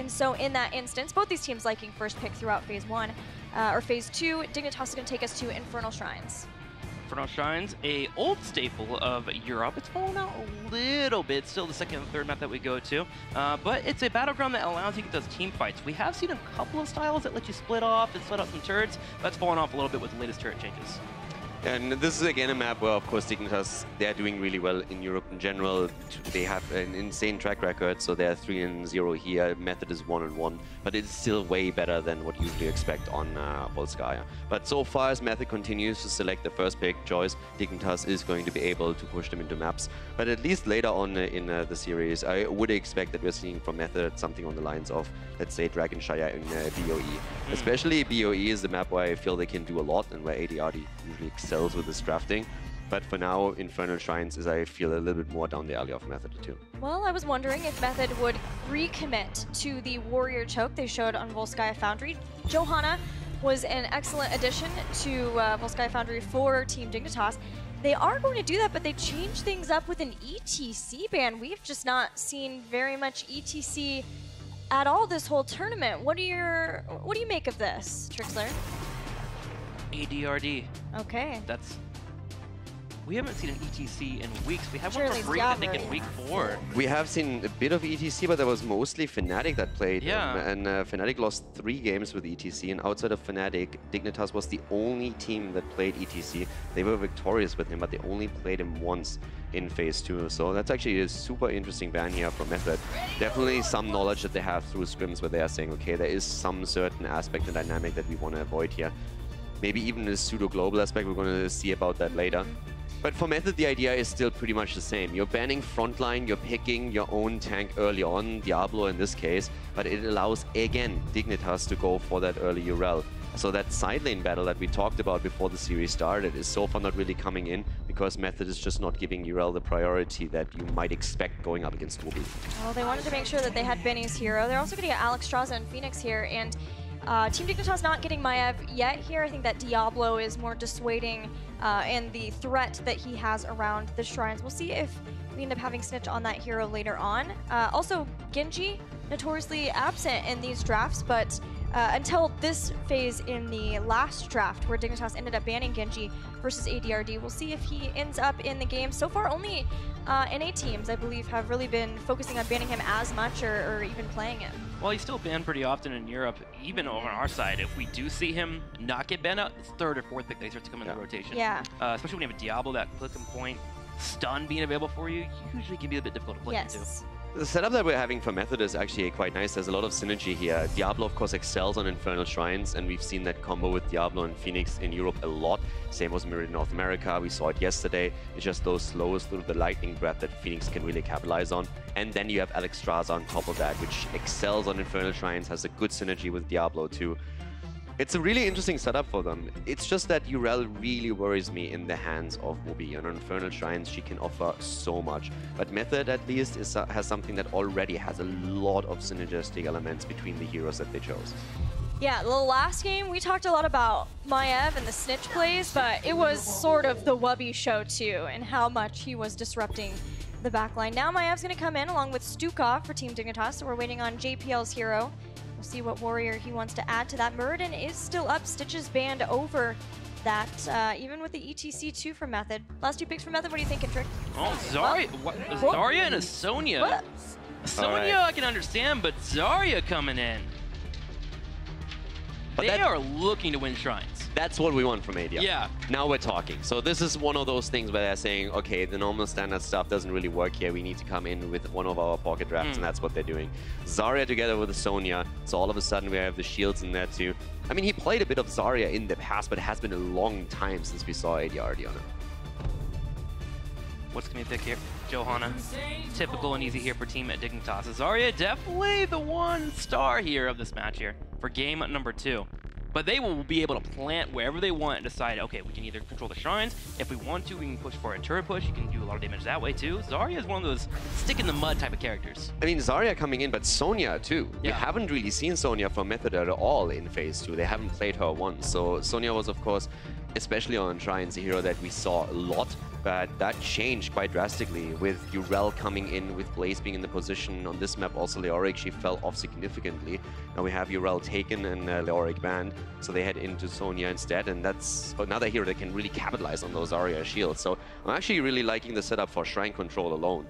And so in that instance, both these teams liking first pick throughout Phase 1 or Phase 2, Dignitas is going to take us to Infernal Shrines. Infernal Shrines, a old staple of Europe. It's fallen out a little bit, still the second and third map that we go to, but it's a battleground that allows you to get those team fights. We have seen a couple of styles that let you split off and split up some turrets. That's fallen off a little bit with the latest turret changes. And this is again a map where, of course, Dignitas, they're doing really well in Europe in general. They have an insane track record, so they're 3-0 here. Method is 1-1, but it's still way better than what you usually expect on Volskaya. But so far as Method continues to select the first pick choice, Dignitas is going to be able to push them into maps. But at least later on in the series, I would expect that we're seeing from Method something on the lines of, let's say, Dragonshire in BOE. Especially BOE is the map where I feel they can do a lot and where ADRD usually excels with this drafting. But for now, Infernal Shrines is, I feel, a little bit more down the alley of Method too. Well, I was wondering if Method would recommit to the Warrior Choke they showed on Volskaya Foundry. Johanna was an excellent addition to Volskaya Foundry for Team Dignitas. They are going to do that, but they changed things up with an ETC ban. We've just not seen very much ETC at all this whole tournament. What do you make of this, Trixler? ADRD. Okay. We haven't seen an ETC in weeks. We had one Surely for free, I think, in week 4. We have seen a bit of ETC, but there was mostly Fnatic that played. Yeah. And Fnatic lost 3 games with ETC, and outside of Fnatic, Dignitas was the only team that played ETC. They were victorious with him, but they only played him once in Phase 2. So that's actually a super interesting ban here from Method. Definitely some knowledge that they have through scrims where they are saying, okay, there is some certain aspect and dynamic that we want to avoid here. Maybe even a pseudo-global aspect, we're going to see about that later. But for Method, the idea is still pretty much the same. You're banning frontline, you're picking your own tank early on, Diablo in this case, but it allows, again, Dignitas to go for that early URL. So that side lane battle that we talked about before the series started is so far not really coming in because Method is just not giving URL the priority that you might expect going up against Whoopi. Well, they wanted to make sure that they had Benny's hero. They're also going to get Alex Straza and Phoenix here, and Team Dignitas not getting Maiev yet here. I think that Diablo is more dissuading in the threat that he has around the shrines. We'll see if we end up having Snitch on that hero later on. Also, Genji, notoriously absent in these drafts, but until this phase in the last draft where Dignitas ended up banning Genji versus ADRD, we'll see if he ends up in the game. So far, only NA teams, I believe, have really been focusing on banning him as much or even playing him. Well, he's still banned pretty often in Europe, even on our side. If we do see him not get banned out, it's third or fourth pick that he starts to come in the rotation. Yeah. Especially when you have a Diablo, that click and point, stun being available for you, usually can be a bit difficult to play into. The setup that we're having for Method is actually quite nice. There's a lot of synergy here. Diablo, of course, excels on Infernal Shrines, and we've seen that combo with Diablo and Phoenix in Europe a lot. Same was mirrored in North America. We saw it yesterday. It's just those slows through the lightning breath that Phoenix can really capitalize on. And then you have Alex Straza on top of that, which excels on Infernal Shrines, has a good synergy with Diablo too. It's a really interesting setup for them. It's just that URL really worries me in the hands of Whoopi. On Infernal Shrines, she can offer so much. But Method, at least, has something that already has a lot of synergistic elements between the heroes that they chose. Yeah, the last game, we talked a lot about Maiev and the Snitch plays, but it was sort of the Wubby show too, and how much he was disrupting the backline. Now Maev's going to come in along with Stukov for Team Dignitas, so we're waiting on JPL's hero. We'll see what warrior he wants to add to that. Muradin is still up. Stitch's banned over that, even with the ETC2 from Method. Last 2 picks from Method, what are you thinking, Trick? Oh, Zarya, Zarya and a Sonya. What? Sonya I can understand, but Zarya coming in. But they are looking to win shrines. That's what we want from ADR. Yeah. Now we're talking. So this is one of those things where they're saying, okay, the normal standard stuff doesn't really work here. We need to come in with one of our pocket drafts, and that's what they're doing. Zarya together with the Sonya. So all of a sudden we have the shields in there too. I mean, he played a bit of Zarya in the past, but it has been a long time since we saw ADR on him. What's going to be a pick here? Johanna. Typical and easy here for Team Dignitas. Zarya definitely the one star here of this match here for game number 2. But they will be able to plant wherever they want and decide, okay, we can either control the shrines. If we want to, we can push for a turret push. You can do a lot of damage that way too. Zarya is one of those stick-in-the-mud type of characters. I mean, Zarya coming in, but Sonya too. Yeah. We haven't really seen Sonya from Method at all in Phase 2. They haven't played her once. So Sonya was, of course, especially on Shrines, a hero that we saw a lot. but that changed quite drastically with Urel coming in, with Blaze being in the position. On this map, also Leoric, she fell off significantly. Now we have Urel taken and Leoric banned, so they head into Sonya instead, and that's another hero that can really capitalize on those Zarya shields. So I'm actually really liking the setup for Shrine Control alone.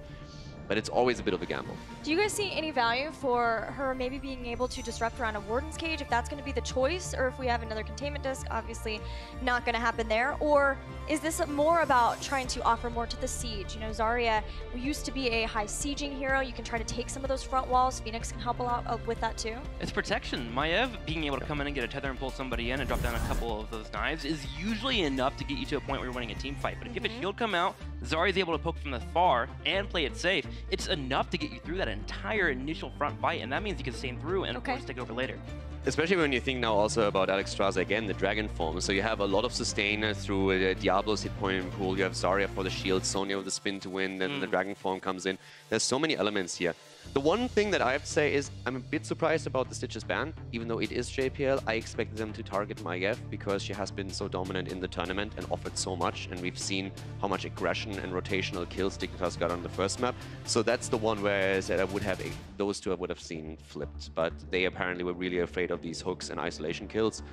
But it's always a bit of a gamble. Do you guys see any value for her maybe being able to disrupt around a Warden's Cage, if that's going to be the choice, or if we have another containment disc? Obviously not going to happen there. Or is this more about trying to offer more to the siege? You know, Zarya used to be a high sieging hero. You can try to take some of those front walls. Phoenix can help a lot with that too. It's protection. Maiev being able to come in and get a tether and pull somebody in and drop down a couple of those knives is usually enough to get you to a point where you're winning a team fight. But if you have a shield come out, Zarya's able to poke from the far and play it safe. It's enough to get you through that entire initial front fight, and that means you can sustain through and of course take over later. Especially when you think now also about Alexstrasza again, the Dragon form. So you have a lot of sustain through Diablo's hit point and pool. You have Zarya for the shield, Sonya with the spin to win, then the Dragon form comes in. There's so many elements here. The one thing that I have to say is I'm a bit surprised about the Stitches ban. Even though it is JPL, I expected them to target Maiev because she has been so dominant in the tournament and offered so much. And we've seen how much aggression and rotational kills Dignitas got on the first map. So that's the one where I said I would have those two I would have seen flipped. But they apparently were really afraid of these hooks and isolation kills.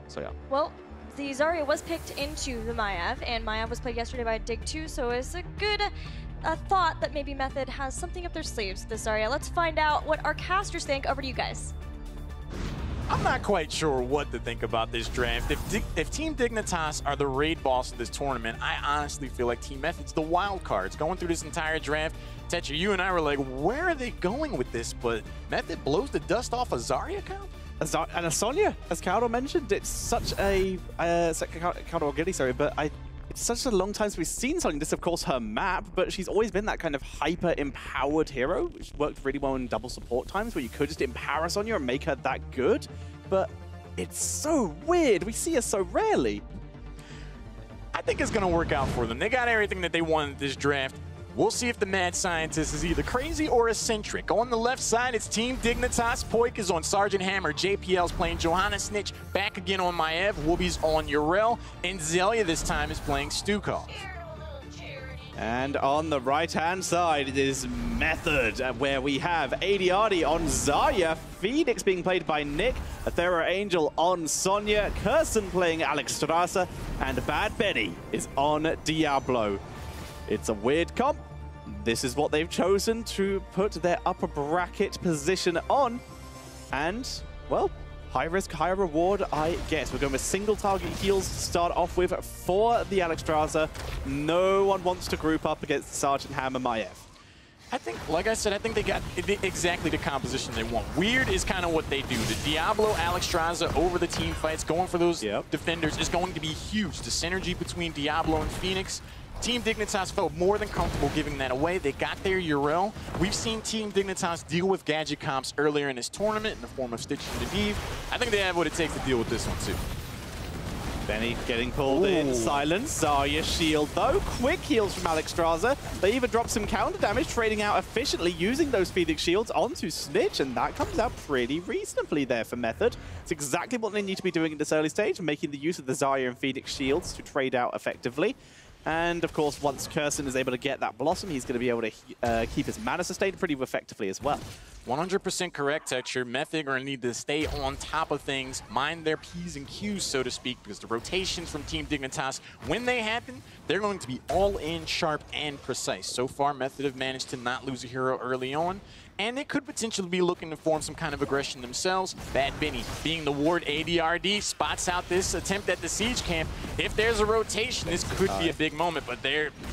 So yeah. Well, the Zarya was picked into the Maiev, and Maiev was played yesterday by Dig 2, so it's a good thought that maybe Method has something up their sleeves with this Zarya. Let's find out what our casters think. Over to you guys. I'm not quite sure what to think about this draft. If Team Dignitas are the raid boss of this tournament, I honestly feel like Team Method's the wild cards. Going through this entire draft, Tetra, you and I were like, where are they going with this? But Method blows the dust off a Zarya count? And a Sonya, as Caldor mentioned, it's such a Caldor Gilly, sorry, but it's such a long time since we've seen Sonya. This, of course, her map, but she's always been that kind of hyper-empowered hero, which worked really well in double support times, where you could just empower Sonya and make her that good. But it's so weird. We see her so rarely. I think it's going to work out for them. They got everything that they wanted this draft. We'll see if the mad scientist is either crazy or eccentric. On the left side, it's Team Dignitas. Poik is on Sergeant Hammer. JPL's playing Johanna Snitch. Back again on Maiev. Wooby's on Urel. And Zelia this time is playing Stukov. And on the right-hand side, it is Method, where we have ADRD on Zarya, Phoenix being played by Nick, Athera Angel on Sonya, Kirsten playing Alexstrasza, and Bad Benny is on Diablo. It's a weird comp. This is what they've chosen to put their upper bracket position on. And, well, high risk, high reward, I guess. We're going with single target heals to start off with for the Alexstrasza. No one wants to group up against Sergeant Hammer Maiev. I think, like I said, I think they got exactly the composition they want. Weird is kind of what they do. The Diablo, Alexstrasza over the team fights, going for those defenders is going to be huge. The synergy between Diablo and Phoenix, Team Dignitas felt more than comfortable giving that away. They got their Urel. We've seen Team Dignitas deal with gadget comps earlier in this tournament in the form of Stitch and Div. I think they have what it takes to deal with this one too. Benny getting pulled in. Silence. Zarya shield, though. Quick heals from Alexstrasza. They even drop some counter damage, trading out efficiently using those Phoenix shields onto Snitch, and that comes out pretty reasonably there for Method. It's exactly what they need to be doing at this early stage, making the use of the Zarya and Phoenix shields to trade out effectively. And, of course, once Kirsten is able to get that Blossom, he's going to be able to keep his mana sustained pretty effectively as well. 100% correct, Texture. Method are going to need to stay on top of things, mind their P's and Q's, so to speak, because the rotations from Team Dignitas, when they happen, they're going to be all in, sharp, and precise. So far, Method have managed to not lose a hero early on, and they could potentially be looking to form some kind of aggression themselves. Bad Benny, being the ward ADRD, spots out this attempt at the siege camp. If there's a rotation, this could be a big moment, but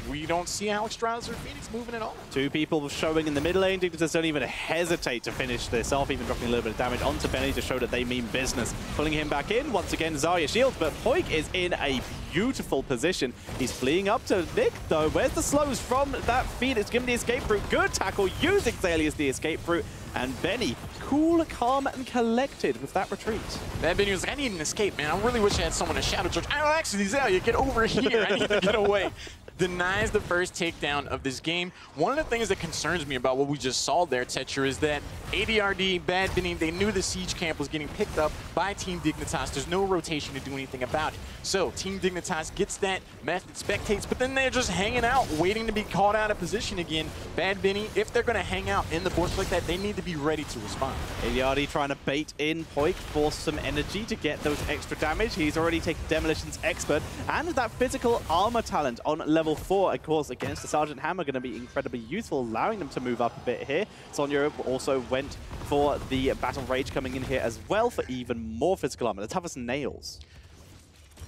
we don't see Alexstrasza or Phoenix moving at all. Two people showing in the mid lane. Dignitas don't even hesitate to finish this off, even dropping a little bit of damage onto Benny to show that they mean business. Pulling him back in, once again, Zarya shields, but Poik is in a beautiful position. He's fleeing up to Nick, though. Where's the slows from that Phoenix? Give him the escape route. Good tackle using Zelia as the escape route. And Benny, cool, calm, and collected with that retreat. That Benny was like, I need an escape, man. I really wish I had someone to shadow charge. Oh, actually, Zelia, get over here. I need to get away. denies the first takedown of this game. One of the things that concerns me about what we just saw there, Tetra, is that ADRD, Bad Bunny, they knew the siege camp was getting picked up by Team Dignitas. There's no rotation to do anything about it. So Team Dignitas gets that, Method spectates, but then they're just hanging out, waiting to be called out of position again. Bad Bunny, if they're going to hang out in the bush like that, they need to be ready to respond. ADRD trying to bait in Poik, force some energy to get those extra damage. He's already taken Demolition's Expert, and that physical armor talent on level 4, of course, against the Sergeant Hammer, going to be incredibly useful, allowing them to move up a bit here. Sonya also went for the Battle Rage coming in here as well for even more physical armor. The toughest nails.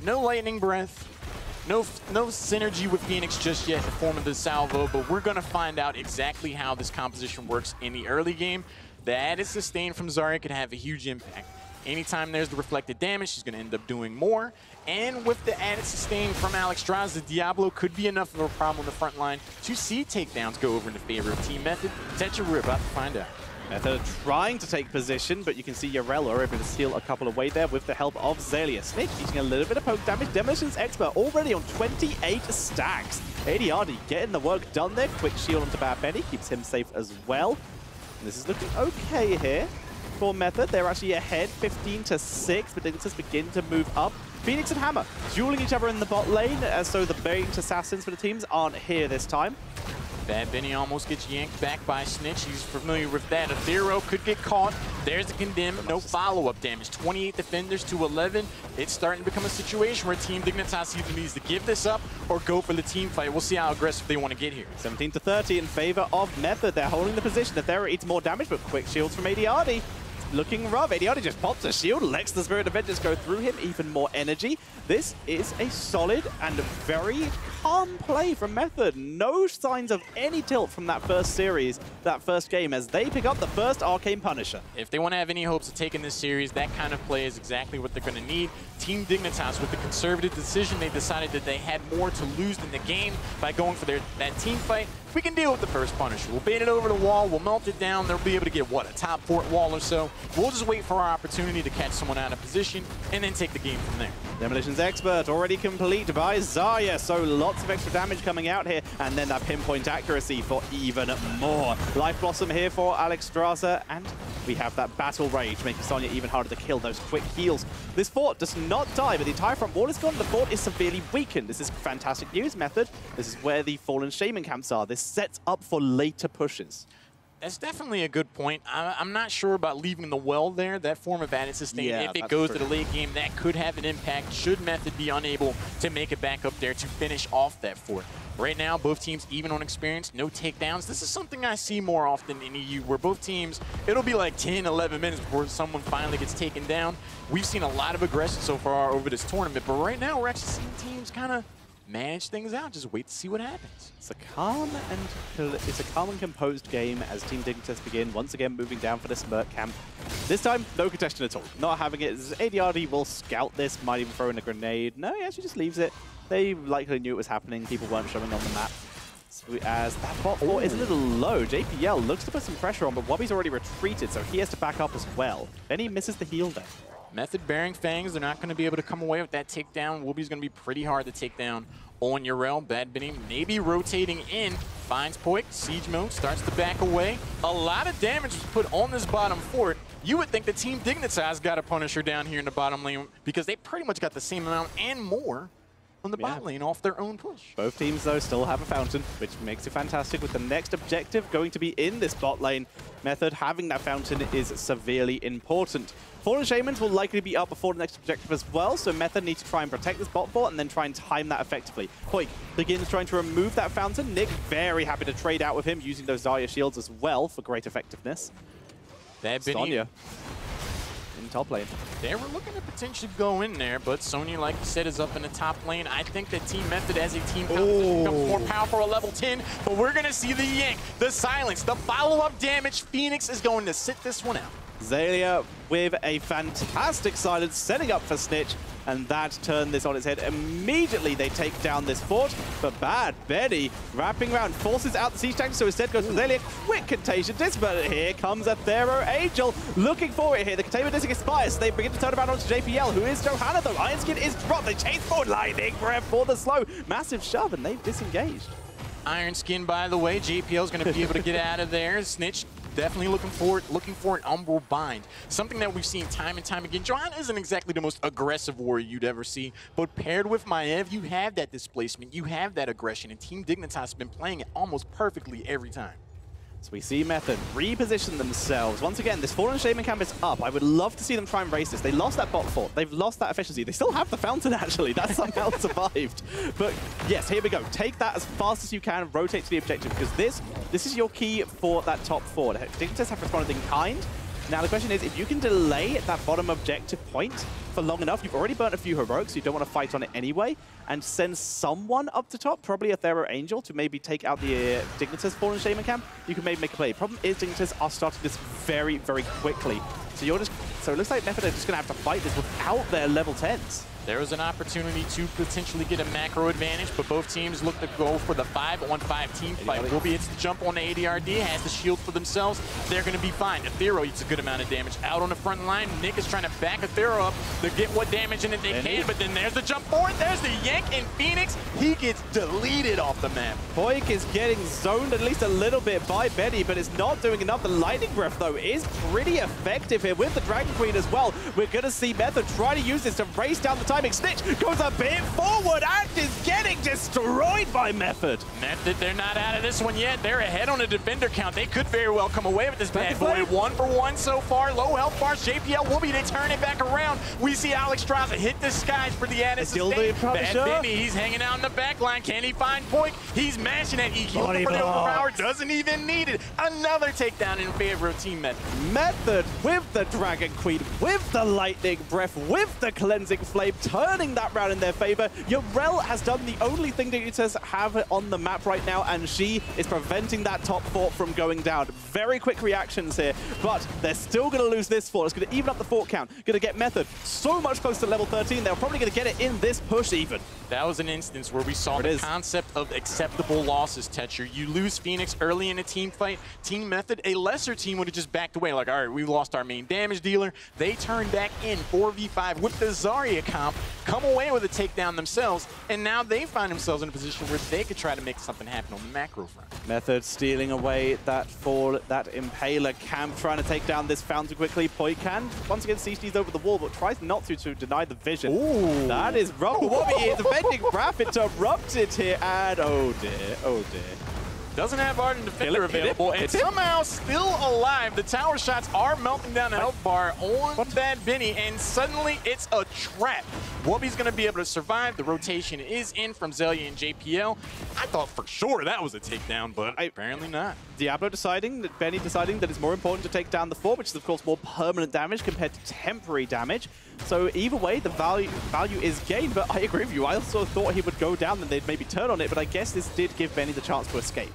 No Lightning Breath. No synergy with Phoenix just yet in the form of the salvo, but we're going to find out exactly how this composition works in the early game. The added sustain from Zarya could have a huge impact. Anytime there's the reflected damage, she's going to end up doing more. And with the added sustain from Alexstrasza, Diablo could be enough of a problem on the front line to see takedowns go over in the favor of Team Method. Tetra, we're about to find out. Method trying to take position, but you can see Yarella able to steal a couple away there with the help of Zalia. Snitch eating a little bit of poke damage. Demolition's Expert already on 28 stacks. ADRD getting the work done there. Quick shield onto Bad Benny, keeps him safe as well. And this is looking okay here for Method. They're actually ahead 15-6, but Dignitas begin to move up. Phoenix and Hammer dueling each other in the bot lane, so the Bait Assassins for the teams aren't here this time. Bad Benny almost gets yanked back by Snitch. He's familiar with that. A Thero could get caught. There's the Condemn. No follow-up damage. 28 defenders to 11. It's starting to become a situation where Team Dignitas either needs to give this up or go for the team fight. We'll see how aggressive they want to get here. 17-30 in favor of Method. They're holding the position. The Thero eats more damage, but quick shields from ADRD. Looking rough. ADRD just pops a shield, lets the Spirit of Vengeance go through him, even more energy. This is a solid and very calm play from Method. No signs of any tilt from that first series, that first game, as they pick up the first Arcane Punisher. If they want to have any hopes of taking this series, that kind of play is exactly what they're going to need. Team Dignitas, with the conservative decision, they decided that they had more to lose than the game by going for that team fight. We can deal with the first Punisher. We'll bait it over the wall, we'll melt it down, they'll be able to get, what, a top port wall or so. We'll just wait for our opportunity to catch someone out of position and then take the game from there. Demolition's Expert already complete by Zarya, so lots of extra damage coming out here, and then that pinpoint accuracy for even more. Life Blossom here for Alexstrasza, and we have that Battle Rage, making Sonya even harder to kill those quick heals. This fort does not die, but the entire front wall is gone. The fort is severely weakened. This is fantastic news, Method. This is where the Fallen Shaman camps are. This sets up for later pushes. That's definitely a good point. I'm not sure about leaving the well there, that form of added sustain. Yeah, if it goes to the late game, that could have an impact should Method be unable to make it back up there to finish off that fort. Right now, both teams even on experience, no takedowns. This is something I see more often in EU, where both teams, it'll be like 10, 11 minutes before someone finally gets taken down. We've seen a lot of aggression so far over this tournament, but right now we're actually seeing teams kind of manage things out. Just wait to see what happens. It's a calm and composed game as Team Dignitas begin once again moving down for this Merc camp. This time, no congestion at all. Not having it. ADRD will scout this, might even throw in a grenade. No, he actually just leaves it. They likely knew it was happening. People weren't showing on the map. As that bot fort is a little low. JPL looks to put some pressure on, but Wobby's already retreated, so he has to back up as well. Then he misses the heal there. Method bearing Fangs, they're not going to be able to come away with that takedown. Whoopi's going to be pretty hard to take down on Yarel. Bad Benny maybe rotating in, finds Poik, siege mode, starts to back away. A lot of damage was put on this bottom fort. You would think the Team Dignitas got a Punisher down here in the bottom lane because they pretty much got the same amount and more on the bot lane off their own push. Both teams, though, still have a fountain, which makes it fantastic, with the next objective going to be in this bot lane. Method having that fountain is severely important. Fallen Shamans will likely be up before the next objective as well, so Method needs to try and protect this bot fort and then try and time that effectively. Poik begins trying to remove that fountain. Nick very happy to trade out with him, using those Zarya shields as well for great effectiveness. Sonya in top lane. They were looking to potentially go in there, but Sonya, like you said, is up in the top lane. I think that Team Method as a team composition becomes more powerful at level 10, but we're going to see the yank, the silence, the follow-up damage. Phoenix is going to sit this one out. Xayah with a fantastic silence, setting up for Snitch, and that turned this on its head. Immediately they take down this fort, but Bad Benny wrapping around, forces out the siege tank, so instead goes for Xayah. Quick contagion disc, but here comes a Thero Angel looking for it here. The containment disc expires, so they begin to turn around onto JPL, who is Johanna though. Iron Skin is dropped, they chase forward, lightning breath for the slow. Massive shove, and they've disengaged. Iron Skin, by the way, JPL is going to be able to get out of there. Snitch definitely looking for an Umbral Bind. Something that we've seen time and time again. Johanna isn't exactly the most aggressive warrior you'd ever see, but paired with Maiev, you have that displacement, you have that aggression, and Team Dignitas has been playing it almost perfectly every time. So we see Method reposition themselves. Once again, this Fallen Shaman camp is up. I would love to see them try and race this. They lost that bot fort. They've lost that efficiency. They still have the fountain, actually. That somehow survived. But yes, here we go. Take that as fast as you can, rotate to the objective, because this is your key for that top fort. Dignitas have responded in kind. Now the question is, if you can delay that bottom objective point for long enough, you've already burnt a few heroics, so you don't want to fight on it anyway, and send someone up to top, probably a Thero Angel, to maybe take out the Dignitas Fallen Shaman camp, you can maybe make a play. Problem is, Dignitas are starting this very, very quickly. So it looks like Method are just going to have to fight this without their level 10s. There was an opportunity to potentially get a macro advantage, but both teams look to go for the 5-on-5 team fight. Wilby hits the jump on the ADRD, has the shield for themselves. They're going to be fine. Athero eats a good amount of damage out on the front line. Nick is trying to back Athero up to get what damage in it they can, but then there's the jump forward. There's the yank, and Phoenix, he gets deleted off the map. Poik is getting zoned at least a little bit by Benny, but it's not doing enough. The Lightning Breath, though, is pretty effective here with the Dragon Queen as well. We're going to see Method try to use this to race down the timing. Snitch goes a bit forward and is getting destroyed by Method. Method, they're not out of this one yet. They're ahead on the defender count. They could very well come away with this bad boy. 1 for 1 so far. Low health bars. JPL will be to turn it back around. We see Alex Straza hit the skies for the added sustain. Bad Benny, he's hanging out in the back line. Can he find Poik? He's mashing that EQ for the overpower. Doesn't even need it. Another takedown in favor of Team Method. Method with the Dragon Queen, with the Lightning Breath, with the Cleansing Flame, turning that round in their favor. Yorel has done the only thing Dignitas have on the map right now, and she is preventing that top fort from going down. Very quick reactions here, but they're still going to lose this fort. It's going to even up the fort count. Going to get Method so much closer to level 13. They're probably going to get it in this push even. That was an instance where we saw the concept of acceptable losses, Tetcher. You lose Phoenix early in a team fight. Team Method, a lesser team would have just backed away. Like, all right, we lost our main damage dealer. They turned back in 4v5 with the Zarya comp, come away with a takedown themselves, and now they find themselves in a position where they could try to make something happen on the macro front. Method stealing away that fall, that Impaler camp, trying to take down this fountain quickly. Poik can once again CC's over the wall, but tries not to deny the vision. Ooh. That is rough. Wobby is defending Raph interrupted here, and oh dear, oh dear. Doesn't have Ardent Defender available, and somehow still alive. The tower shots are melting down the health bar on Bad Benny, and suddenly it's a trap. Wobby's going to be able to survive. The rotation is in from Xayah and JPL. I thought for sure that was a takedown, but apparently not. Diablo Benny deciding that it's more important to take down the fort, which is of course more permanent damage compared to temporary damage. So either way, the value is gained, but I agree with you. I also thought he would go down and they'd maybe turn on it, but I guess this did give Benny the chance to escape.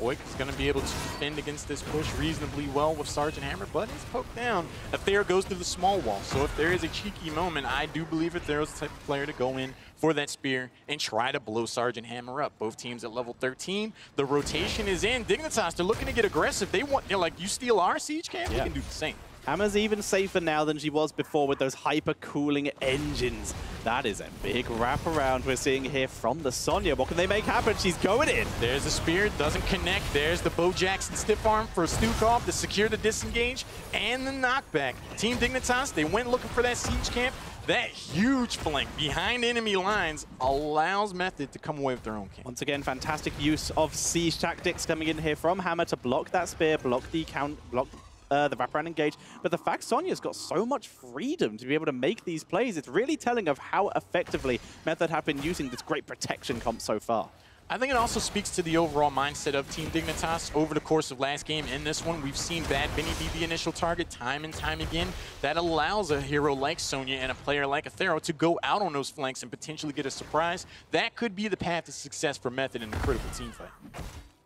Poik is going to be able to defend against this push reasonably well with Sergeant Hammer, but he's poked down. Athero goes to the small wall, so if there is a cheeky moment, I do believe Athero's the type of player to go in for that spear and try to blow Sergeant Hammer up. Both teams at level 13. The rotation is in. Dignitas, they're looking to get aggressive. They're like, you steal our siege camp? We can do the same. Hammer's even safer now than she was before with those hyper-cooling engines. That is a big wraparound we're seeing here from the Sonya. What can they make happen? She's going in. There's the spear, doesn't connect. There's the Bo Jackson stiff arm for Stukov to secure the disengage and the knockback. Team Dignitas, they went looking for that siege camp. That huge flank behind enemy lines allows Method to come away with their own camp. Once again, fantastic use of siege tactics coming in here from Hammer to block that spear, block the count, block the wraparound engage. But the fact Sonya's got so much freedom to be able to make these plays, it's really telling of how effectively Method have been using this great protection comp so far. I think it also speaks to the overall mindset of Team Dignitas over the course of last game. In this one, we've seen Bad Benny be the initial target time and time again. That allows a hero like Sonya and a player like Athero to go out on those flanks and potentially get a surprise. That could be the path to success for Method in the critical team fight.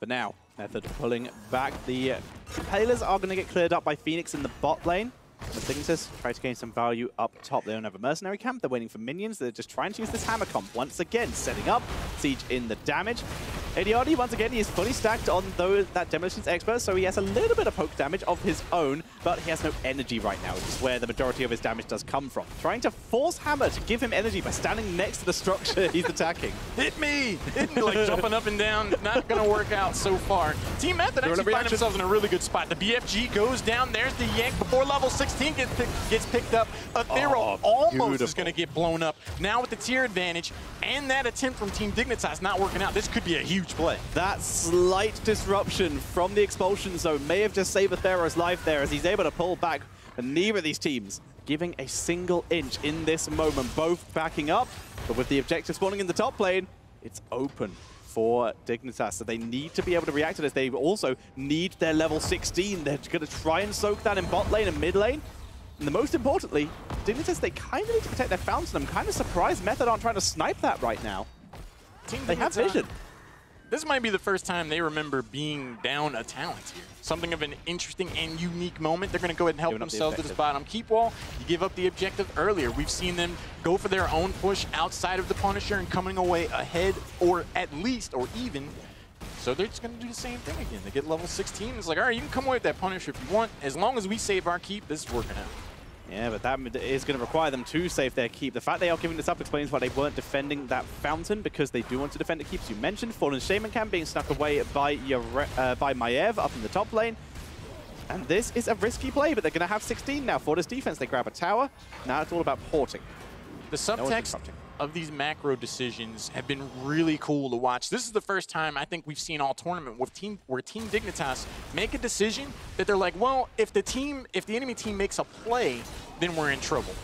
But now, Method pulling back. The Impalas are going to get cleared up by Phoenix in the bot lane. The Dignitas try to gain some value up top. They don't have a mercenary camp. They're waiting for minions. They're just trying to use this hammer comp once again, setting up siege in the damage. Adiardi, once again, he is fully stacked on that Demolitions Expert, so he has a little bit of poke damage of his own, but he has no energy right now, which is where the majority of his damage does come from. Trying to force Hammer to give him energy by standing next to the structure he's attacking. Hit me! Hit me! Like jumping up and down. Not going to work out so far. Team Method actually find themselves in a really good spot. The BFG goes down. There's the yank before level 16 gets picked up. Ethereal almost is going to get blown up. Now with the tier advantage and that attempt from Team Dignitas not working out, this could be a huge play. That slight disruption from the expulsion zone may have just saved Ethereal's life there as he's able to pull back. And neither of these teams giving a single inch in this moment, both backing up. But with the objective spawning in the top lane, it's open for Dignitas. So they need to be able to react to this. They also need their level 16. They're going to try and soak that in bot lane and mid lane. And the most importantly, Dignitas, they kind of need to protect their fountain. I'm kind of surprised Method aren't trying to snipe that right now. They have vision. This might be the first time they remember being down a talent here. Something of an interesting and unique moment. They're going to go ahead and help themselves to this bottom keep wall. You give up the objective earlier. We've seen them go for their own push outside of the Punisher and coming away ahead or at least or even. So they're just going to do the same thing again. They get level 16. It's like, all right, you can come away with that Punisher if you want. As long as we save our keep, this is working out. Yeah, but that is going to require them to save their keep. The fact they are giving this up explains why they weren't defending that fountain, because they do want to defend the keeps. You mentioned Fallen Shaman Camp being snuck away by Maiev up in the top lane. And this is a risky play, but they're going to have 16 now for this defense. They grab a tower. Now it's all about porting. The subtext of these macro decisions have been really cool to watch. This is the first time I think we've seen all tournament where Team Dignitas make a decision that they're like, well, if the enemy team makes a play, then we're in trouble.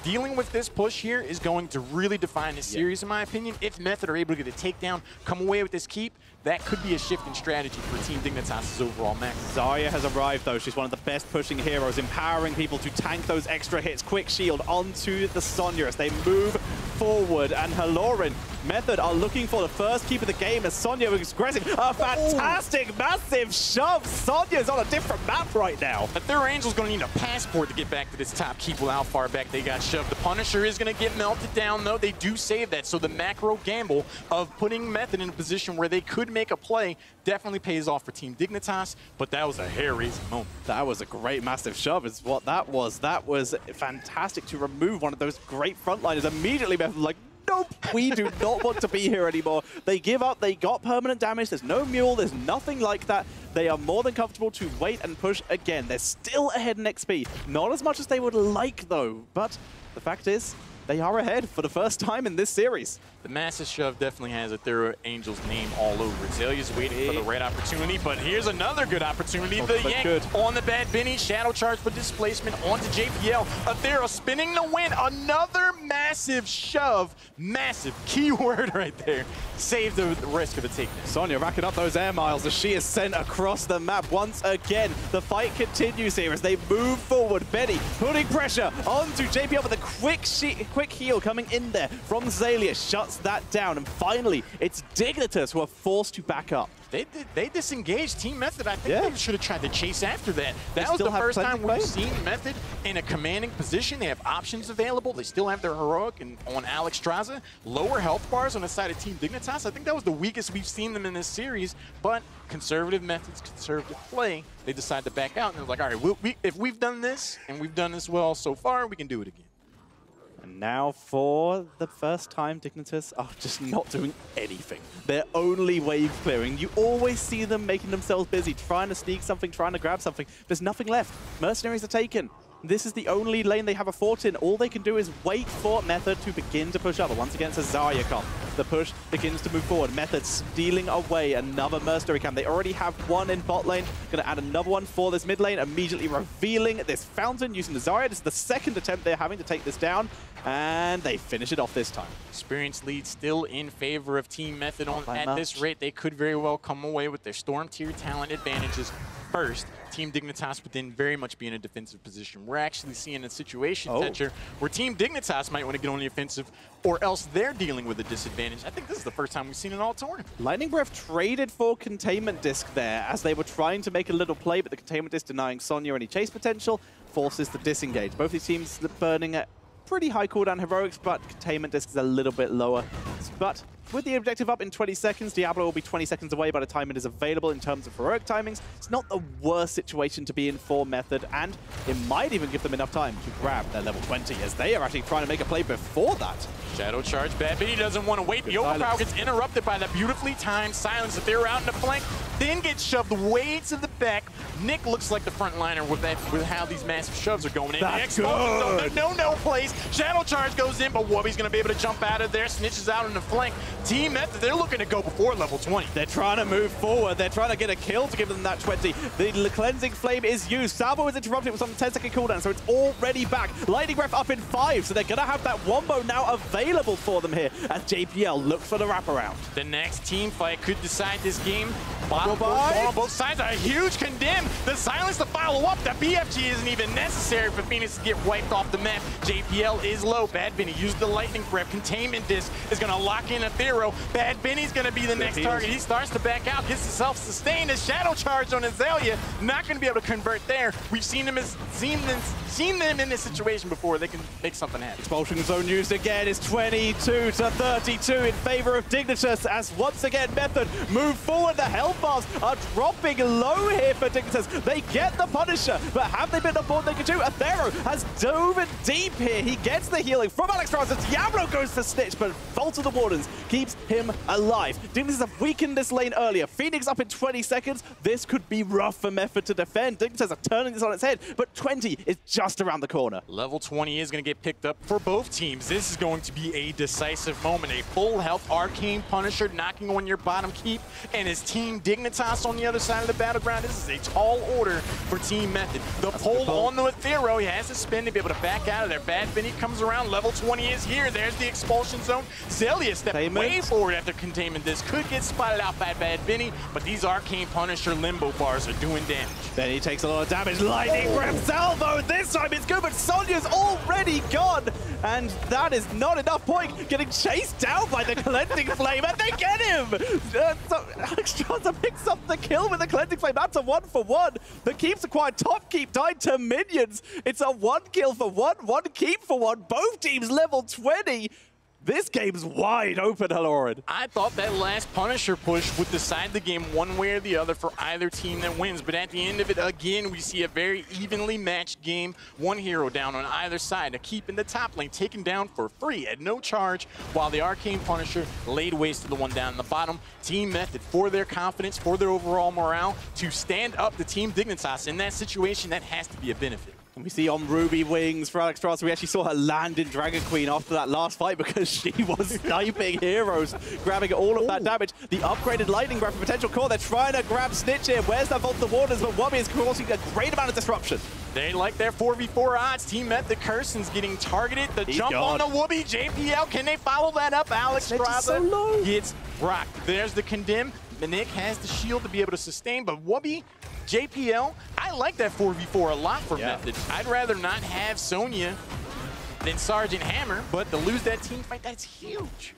Dealing with this push here is going to really define this series, in my opinion. If Method are able to get a takedown, come away with this keep, that could be a shift in strategy for Team Dignitas' overall max. Zarya has arrived, though. She's one of the best pushing heroes, empowering people to tank those extra hits. Quick shield onto the Sonya as they move forward. And Haloran, Method are looking for the first keep of the game as Sonya is aggressive. A fantastic, massive shove. Sonya's on a different map right now. But their Angel's going to need a passport to get back to this top keep with how far back they got shoved. The Punisher is going to get melted down, though. They do save that. So the macro gamble of putting Method in a position where they could make a play definitely pays off for Team Dignitas, but that was a hair-raising moment. That was a great massive shove is what that was. That was fantastic to remove one of those great frontliners. Immediately, Method like, nope, we do not want to be here anymore. They give up, they got permanent damage, there's no mule, there's nothing like that. They are more than comfortable to wait and push again. They're still ahead in XP. Not as much as they would like, though, but the fact is, they are ahead for the first time in this series. The massive shove definitely has Ethereal Angel's name all over it. Zelia's waiting for the right opportunity, but here's another good opportunity. The yank on the Bad Benny, shadow charge for displacement onto JPL. Ethereal spinning the win. Another massive shove. Massive keyword right there. Save the risk of the takedown. Sonya racking up those air miles as she is sent across the map once again. The fight continues here as they move forward. Benny putting pressure onto JPL with a quick heal coming in there from Zelia. Shuts that down, and finally it's Dignitas who are forced to back up. They disengaged Team Method. I think they should have tried to chase after that. That was the first time we've seen Method in a commanding position. They have options available. They still have their heroic and on Alexstrasza. Lower health bars on the side of Team Dignitas. I think that was the weakest we've seen them in this series, but conservative methods, conservative play, they decide to back out, and they're like, all right, if we've done this, and we've done this well so far, we can do it again. And now, for the first time, Dignitas are just not doing anything. They're only wave clearing. You always see them making themselves busy, trying to sneak something, trying to grab something. There's nothing left. Mercenaries are taken. This is the only lane they have a fort in. All they can do is wait for Method to begin to push up. But once again, it's a Zarya comp. The push begins to move forward. Method stealing away another mercenary camp. They already have one in bot lane. Going to add another one for this mid lane, immediately revealing this fountain using the Zarya. This is the second attempt they're having to take this down, and they finish it off this time. Experience lead still in favor of Team Method. At this rate, they could very well come away with their Storm tier talent advantages. first, Team Dignitas would then very much be in a defensive position. We're actually seeing a situation, Tetcher, where Team Dignitas might want to get on the offensive, or else they're dealing with a disadvantage. I think this is the first time we've seen it all tournament. Lightning Breath traded for Containment Disc there as they were trying to make a little play, but the Containment Disc denying Sonya any chase potential forces the disengage. Both these teams burning at pretty high cooldown heroics, but Containment Disc is a little bit lower. But with the objective up in 20 seconds, Diablo will be 20 seconds away by the time it is available in terms of heroic timings. It's not the worst situation to be in for Method, and it might even give them enough time to grab their level 20, as they are actually trying to make a play before that. Shadow charge, Bad Bunny doesn't want to wait. The overpower gets interrupted by that beautifully timed silence. If they're out in the flank, then gets shoved way to the back. Nick looks like the frontliner with how these massive shoves are going in. That's the good. no plays. Shadow charge goes in, but Wubby's going to be able to jump out of there. Snitches out in the flank. Team Method, they're looking to go before level 20. They're trying to move forward. They're trying to get a kill to give them that 20. The Cleansing Flame is used. Salvo is interrupted with some 10-second cooldown, so it's already back. Lightning Breath up in 5, so they're going to have that wombo now available for them here as JPL looks for the wraparound. The next team fight could decide this game. Ball Bye-bye. on both sides. A huge condemn. The silence to follow up. The BFG isn't even necessary for Phoenix to get wiped off the map. JPL is low. Bad Bunny used the Lightning Breath. Containment Disc is going to lock in a Thero. Bad Bunny's going to be the next target. He starts to back out, gets the self-sustain. A Shadow Charge on Azalea. Not going to be able to convert there. We've seen them in this situation before. They can make something happen. Expulsion Zone used again. It's 22 to 32 in favor of Dignitas as once again Method move forward. The health bars are dropping low here for Dignitas. They get the Punisher, but have they been on board they can do? Athero has dove deep here. He gets the healing from Alex Francis. Diablo goes for Snitch, but Vault of the Wardens keeps him alive. Dignitas have weakened this lane earlier. Phoenix up in 20 seconds. This could be rough for Method to defend. Dignitas are turning this on its head, but 20 is just around the corner. Level 20 is going to get picked up for both teams. This is going to be a decisive moment. A full health Arcane Punisher knocking on your bottom keep, and his Team Dignitas on the other side of the battleground. This is a tall order for Team Method. The pull on the Athero. He has to spin to be able to back out of there. Bad Bunny comes around. Level 20 is here. There's the expulsion zone. Zelia stepping way forward after Containment. This could get spotted out by Bad Bunny, but these Arcane Punisher limbo bars are doing damage. Benny takes a lot of damage. Lightning Breath salvo. This time it's good, but Sonya's already gone. And that is not enough point. Getting chased down by the Cleansing Flame, and they get him! So Alex Straza picks up the kill with the Cleansing Flame. That's a 1-for-1. The keep's acquired. Top keep died to minions. It's a 1 kill for 1, 1 keep for 1. Both teams level 20. This game's wide open, Halorid. I thought that last Punisher push would decide the game one way or the other for either team that wins, but at the end of it, again, we see a very evenly matched game. One hero down on either side. A keep in the top lane taken down for free at no charge, while the Arcane Punisher laid waste to the one down in the bottom. Team Method, for their confidence, for their overall morale, to stand up to Team Dignitas in that situation, that has to be a benefit. And we see on Ruby Wings for Alex Straza, we actually saw her land in Dragon Queen after that last fight because she was sniping heroes, grabbing all of that damage. The upgraded Lightning Breath for potential core. They're trying to grab Snitch here. Where's that Vault of the Wardens? But Wubby is causing a great amount of disruption. They like their 4v4 odds. Team Method, Kirsten's getting targeted. The jump on the Wubby. JPL, can they follow that up? Alex Straza gets rocked. There's the condemn. Nick has the shield to be able to sustain, but Wubby, JPL, I like that 4v4 a lot for Method. I'd rather not have Sonya than Sergeant Hammer, but to lose that team fight, that's huge.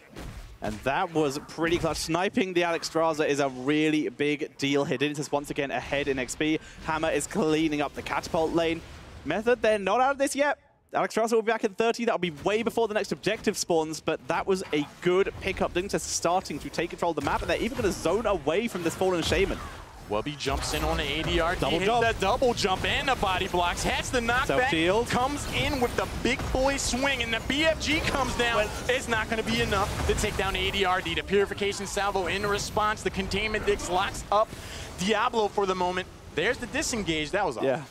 And that was pretty clutch. Sniping the Alex Straza is a really big deal here. Dignitas once again ahead in XP. Hammer is cleaning up the catapult lane. Method, they're not out of this yet. Alex Straza will be back in 30. That'll be way before the next objective spawns, but that was a good pickup. Dignitas starting to take control of the map, and they're even going to zone away from this Fallen Shaman. Wubby jumps in on the ADR. Double hits jump. that double jump and the body blocks. Has the knockback. Shield. Comes in with the big boy swing, and the BFG comes down. It's not going to be enough to take down the ADRD. The Purification Salvo in response. The Containment Dix locks up Diablo for the moment. There's the disengage. That was a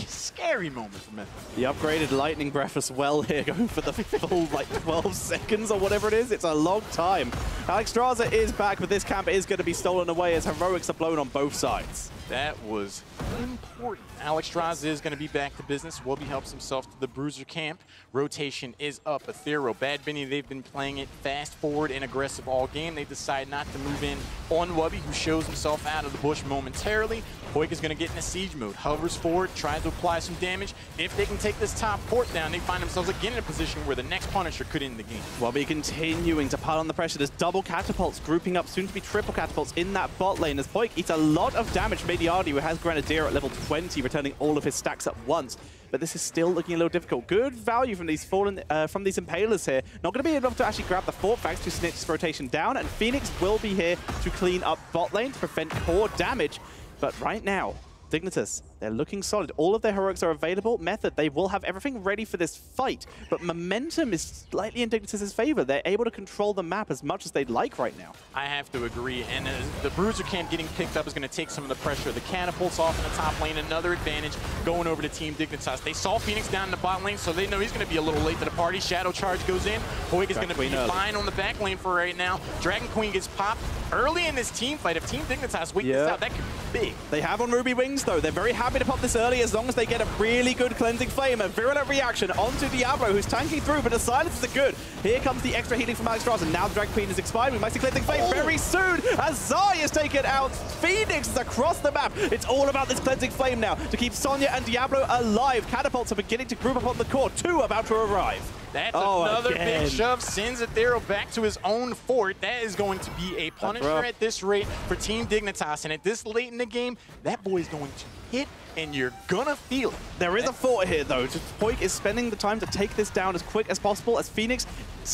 scary moment for Method. The upgraded Lightning Breath as well here, going for the full like 12 seconds or whatever it is. It's a long time. Alex Straza is back, but this camp is going to be stolen away as heroics are blown on both sides. That was important. Alexstrasza is going to be back to business. Wubby helps himself to the bruiser camp. Rotation is up. Ethereal, Bad Benny, they've been playing it fast, forward, and aggressive all game. They decide not to move in on Wubby, who shows himself out of the bush momentarily. Poik is going to get into siege mode. Hovers forward, tries to apply some damage. If they can take this top port down, they find themselves again in a position where the next Punisher could end the game. Wubby continuing to pile on the pressure. There's double catapults grouping up, soon to be triple catapults in that bot lane as Poik eats a lot of damage. Mediardi, who has Grenadier at level 20, returning all of his stacks at once. But this is still looking a little difficult. Good value from these from these Impalers here. Not going to be able to actually grab the Fort Fags to snitch this rotation down, and Phoenix will be here to clean up bot lane to prevent core damage. But right now, Dignitas, they're looking solid. All of their heroics are available. Method, they will have everything ready for this fight. But momentum is slightly in Dignitas' favor. They're able to control the map as much as they'd like right now. I have to agree. And the bruiser camp getting picked up is going to take some of the pressure. The catapults off in the top lane, another advantage going over to Team Dignitas. They saw Phoenix down in the bot lane, so they know he's going to be a little late to the party. Shadow Charge goes in. Poik is going to be fine on the back lane for right now. Dragon Queen gets popped early in this team fight. If Team Dignitas wait this out, that could be big. They have on Ruby Wings, though. They're very happy to pop this early as long as they get a really good cleansing flame. A virulent reaction onto Diablo, who's tanking through, but the silences are good. Here comes the extra healing from Alexstrasza. Now the Dragon Queen is expired. We might see cleansing flame very soon as Zarya is taken out. Phoenix is across the map. It's all about this cleansing flame now to keep Sonya and Diablo alive. Catapults are beginning to group up on the core. Two about to arrive. That's another big shove. Sends Ethereal back to his own fort. That is going to be a Punisher at this rate for Team Dignitas. And at this late in the game, that boy is going to hit, and you're gonna feel it. There is a fort here, though. Poik is spending the time to take this down as quick as possible, as Phoenix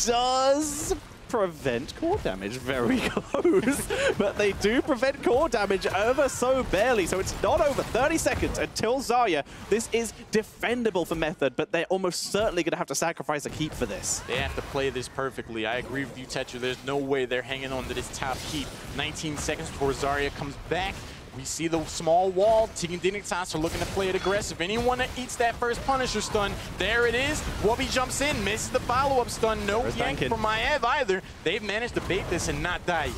does prevent core damage very close. But they do prevent core damage ever so barely, so it's not over 30 seconds until Zarya. This is defendable for Method, but they're almost certainly going to have to sacrifice a keep for this. They have to play this perfectly. I agree with you, Tetra. There's no way they're hanging on to this top keep. 19 seconds before Zarya comes back. We see the small wall. Team Dignitas are looking to play it aggressive. Anyone that eats that first Punisher stun, there it is. Wubby jumps in, misses the follow-up stun. No yank from Maiev either. They've managed to bait this and not die.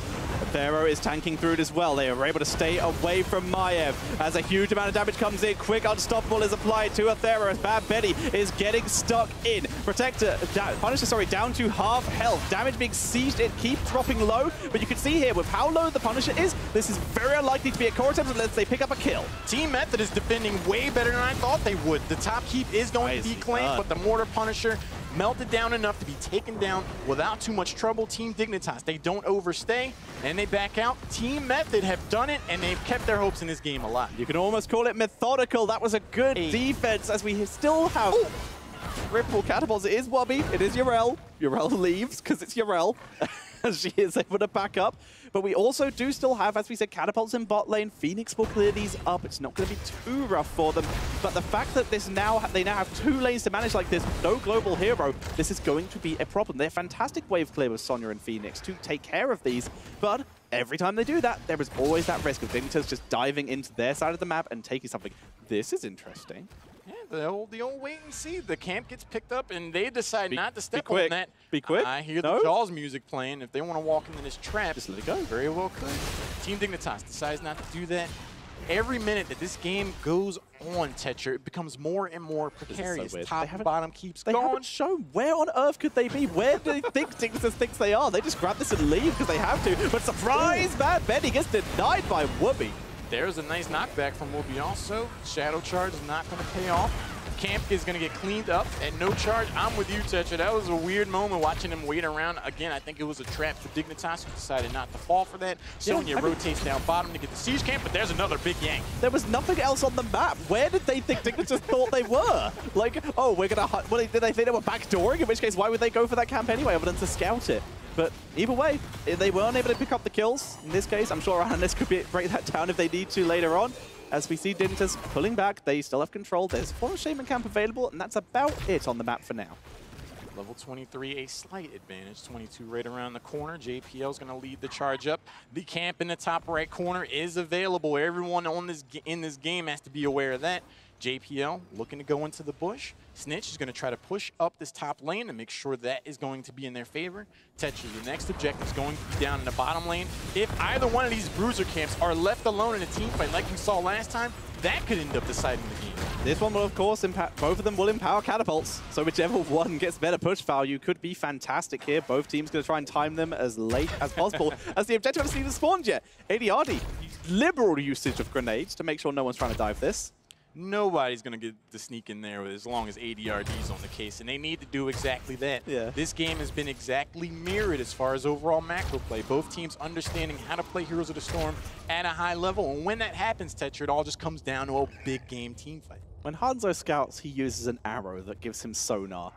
Pharaoh is tanking through it as well. They are able to stay away from Maiev as a huge amount of damage comes in. Quick Unstoppable is applied to Athera as Bad Betty is getting stuck in. Protector, Punisher, sorry, down to half health. Damage being sieged, it keeps dropping low, but you can see here with how low the Punisher is, this is very unlikely to be a core attempt unless they pick up a kill. Team Method is defending way better than I thought they would. The top keep is going to be claimed, but the Mortar Punisher melted down enough to be taken down without too much trouble. Team Dignitas, they don't overstay, and they back out. Team Method have done it, and they've kept their hopes in this game alive. You can almost call it methodical. That was a good defense, as we still have triple catapults. It is Wubby, it is Yrel. Yrel leaves, because it's Yrel. She is able to back up. But we also do still have, as we said, catapults in bot lane. Phoenix will clear these up. It's not going to be too rough for them. But the fact that they now have 2 lanes to manage like this, no global hero, this is going to be a problem. They're fantastic wave clear with Sonya and Phoenix to take care of these. But every time they do that, there is always that risk of Dignitas just diving into their side of the map and taking something. This is interesting. Yeah, the old wait and see. The camp gets picked up, and they decide not to step on that. Be quick. I hear the Jaws music playing. If they want to walk into this trap, just let it go. Very well could. Team Dignitas decides not to do that. Every minute that this game goes on, Tetra, it becomes more and more precarious. So top and bottom keeps going. They haven't shown where on earth could they be. Where do they think Dignitas thinks they are? They just grab this and leave because they have to. But surprise, Bad Betty gets denied by Wubby. There's a nice knockback from Wubby also. Shadow Charge is not going to pay off. Camp is going to get cleaned up at no charge. I'm with you, Tetra. That was a weird moment watching him wait around. Again, I think it was a trap for Dignitas, who decided not to fall for that. Sonya rotates down bottom to get the siege camp, but there's another big yank. There was nothing else on the map. Where did they think Dignitas thought they were? Like, oh, we're going to... Well, did they think they were backdooring? In which case, why would they go for that camp anyway other than to scout it? But either way, they weren't able to pick up the kills. In this case, I'm sure Analyst could break that down if they need to later on. As we see Dignitas pulling back, they still have control. There's 4 Shaman Camp available, and that's about it on the map for now. Level 23, a slight advantage. 22 right around the corner. JPL is going to lead the charge up. The camp in the top right corner is available. Everyone on in this game has to be aware of that. JPL looking to go into the bush. Snitch is going to try to push up this top lane to make sure that is going to be in their favor. Tetra, the next objective is going to be down in the bottom lane. If either one of these bruiser camps are left alone in a team fight like we saw last time, that could end up deciding the game. This one will, of course, impact. Both of them will empower catapults. So whichever one gets better push value could be fantastic here. Both teams going to try and time them as late as possible, as the objective hasn't even spawned yet. ADRD, liberal usage of grenades to make sure no one's trying to dive this. Nobody's going to get the sneak in there as long as ADRD's on the case, and they need to do exactly that. Yeah. This game has been exactly mirrored as far as overall macro play. Both teams understanding how to play Heroes of the Storm at a high level, and when that happens, Tetra, it all just comes down to a big game team fight. When Hanzo scouts, he uses an arrow that gives him sonar.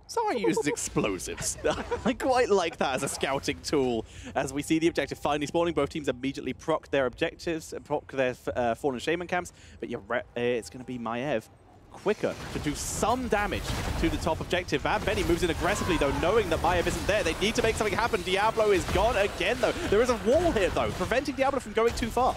Someone uses explosives. I quite like that as a scouting tool. As we see the objective finally spawning, both teams immediately proc their objectives, proc their Fallen Shaman camps. But it's going to be Maev quicker to do some damage to the top objective. Bad Benny moves in aggressively, though, knowing that Maev isn't there. They need to make something happen. Diablo is gone again, though. There is a wall here, though, preventing Diablo from going too far.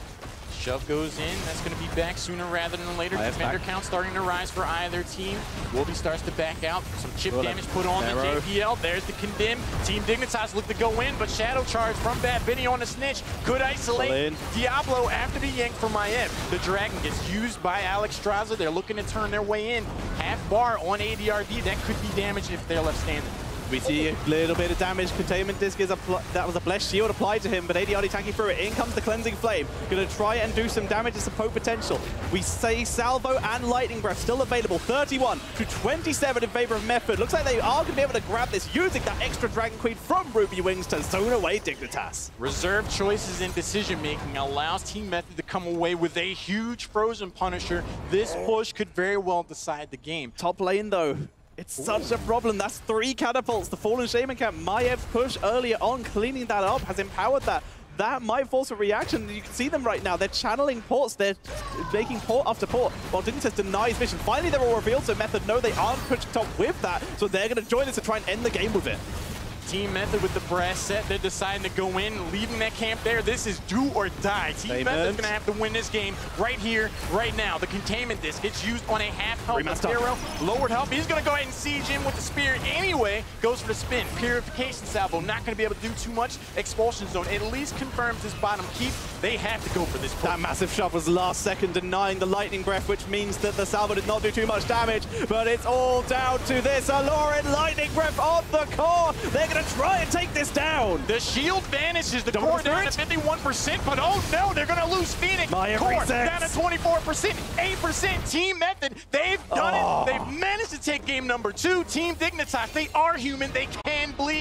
Shove goes in. That's going to be back sooner rather than later. Defender count starting to rise for either team. Wolby starts to back out. Some chip damage put on the JPL. There's the Condemn. Team Dignitas look to go in, but Shadow Charge from Bad Benny on the Snitch could isolate Diablo after the yank from Maev. The Dragon gets used by Alexstrasza. They're looking to turn their way in. Half bar on ADRD. That could be damage if they're left standing. We see a little bit of damage. Containment Disc is that was a blessed shield applied to him, but ADRD tanking through it. In comes the Cleansing Flame. Gonna try and do some damage and some poke potential. We say Salvo and Lightning Breath still available. 31 to 27 in favor of Method. Looks like they are gonna be able to grab this using that extra Dragon Queen from Ruby Wings to zone away Dignitas. Reserve choices in decision making allows Team Method to come away with a huge Frozen Punisher. This push could very well decide the game. Top lane though. It's such a problem. That's 3 catapults. The Fallen Shaman camp. Maev's push earlier on, cleaning that up, has empowered that. That might force a reaction. You can see them right now. They're channeling ports. They're making port after port, while Dignitas denies vision. Finally, they're all revealed, so Method know they aren't pushing top with that, so they're going to join us to try and end the game with it. Team Method with the brass set. They're deciding to go in, leaving that camp there. This is do or die. Team Method's going to have to win this game right here, right now. The Containment Disc gets used on a half health Pharaoh. Lowered health. He's going to go ahead and siege in with the Spear anyway. Goes for the spin. Purification Salvo. Not going to be able to do too much. Expulsion Zone at least confirms this bottom keep. They have to go for this push. That massive shove was last second, denying the Lightning Breath, which means that the Salvo did not do too much damage. But it's all down to this Aloran Lightning Breath on the core. They're going to try and take this down. The shield vanishes. The core down to 51%, but oh no, they're going to lose Phoenix. Core down to 24%, 8%. Team Method, they've done it. They've managed to take game number 2. Team Dignitas, they are human. They can bleed.